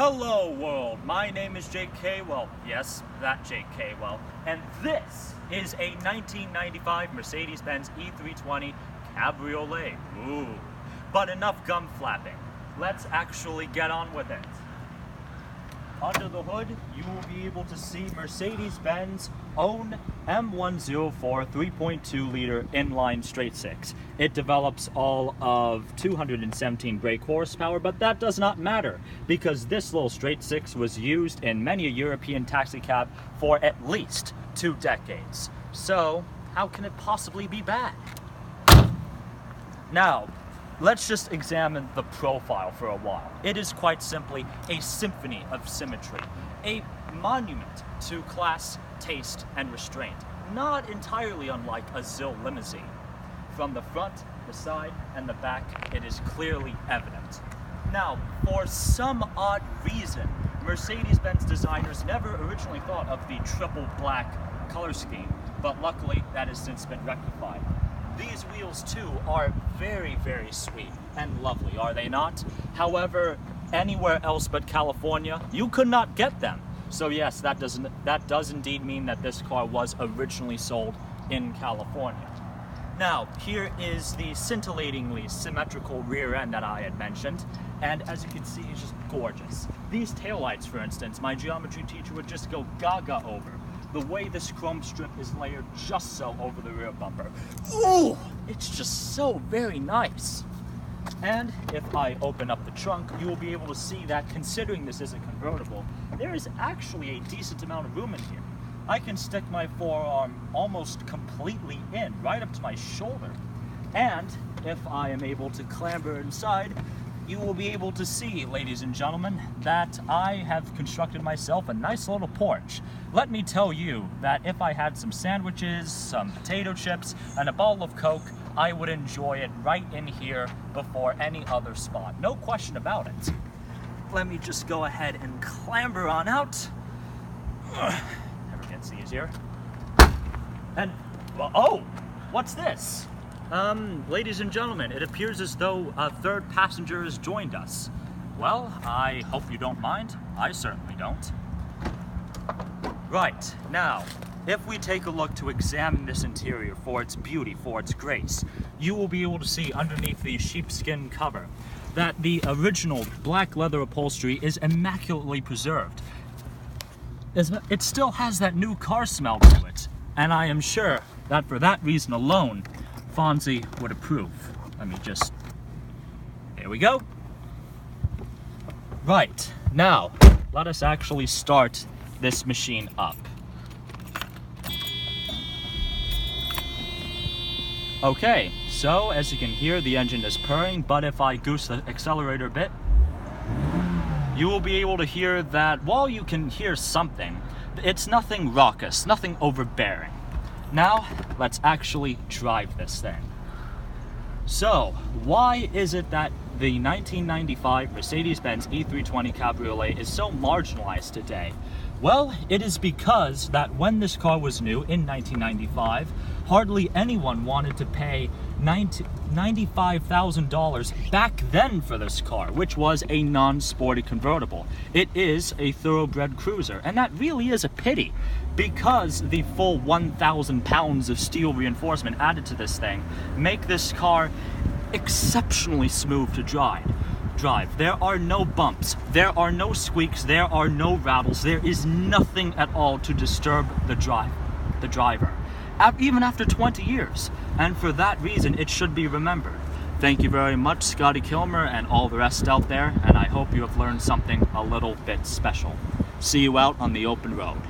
Hello world, my name is Jake Well, yes, that Jake Well, and this is a 1995 Mercedes-Benz E320 Cabriolet. Ooh, but enough gum flapping. Let's actually get on with it. Under the hood, you will be able to see Mercedes-Benz own M104 3.2 liter inline straight six. It develops all of 217 brake horsepower, but that does not matter because this little straight six was used in many a European taxi cab for at least 2 decades. So, how can it possibly be bad? Now, let's just examine the profile for a while. It is quite simply a symphony of symmetry, a monument to class, taste, and restraint, not entirely unlike a ZIL limousine. From the front, the side, and the back, it is clearly evident. Now, for some odd reason, Mercedes-Benz designers never originally thought of the triple black color scheme, but luckily that has since been rectified. These wheels too are very, very sweet and lovely, are they not? However, anywhere else but California, you could not get them. So yes, that does indeed mean that this car was originally sold in California. Now, here is the scintillatingly symmetrical rear end that I had mentioned, and as you can see, it's just gorgeous. These taillights, for instance, my geometry teacher would just go gaga over. The way this chrome strip is layered just so over the rear bumper. Ooh, it's just so very nice. And if I open up the trunk, you will be able to see that considering this is a convertible, there is actually a decent amount of room in here. I can stick my forearm almost completely in, right up to my shoulder. And if I am able to clamber inside, you will be able to see, ladies and gentlemen, that I have constructed myself a nice little porch. Let me tell you that if I had some sandwiches, some potato chips, and a bottle of Coke, I would enjoy it right in here before any other spot. No question about it. Let me just go ahead and clamber on out. Never gets easier. And, well, oh, what's this? Ladies and gentlemen, it appears as though a third passenger has joined us. Well, I hope you don't mind. I certainly don't. Right, now, if we take a look to examine this interior for its beauty, for its grace, you will be able to see underneath the sheepskin cover that the original black leather upholstery is immaculately preserved. It still has that new car smell to it, and I am sure that for that reason alone, Fonzie would approve. Let me just, there we go. Right, now, let us actually start this machine up. Okay, so as you can hear, the engine is purring, but if I goose the accelerator a bit, you will be able to hear that while you can hear something, it's nothing raucous, nothing overbearing. Now, let's actually drive this thing. So, why is it that the 1995 Mercedes-Benz E320 Cabriolet is so marginalized today? Well, it is because that when this car was new in 1995, hardly anyone wanted to pay $95,000 back then for this car, which was a non-sporty convertible. It is a thoroughbred cruiser, and that really is a pity because the full 1,000 pounds of steel reinforcement added to this thing make this car exceptionally smooth to drive. There are no bumps, there are no squeaks, there are no rattles, there is nothing at all to disturb the driver, even after 20 years. And for that reason, it should be remembered. Thank you very much, Scotty Kilmer and all the rest out there, and I hope you have learned something a little bit special. See you out on the open road.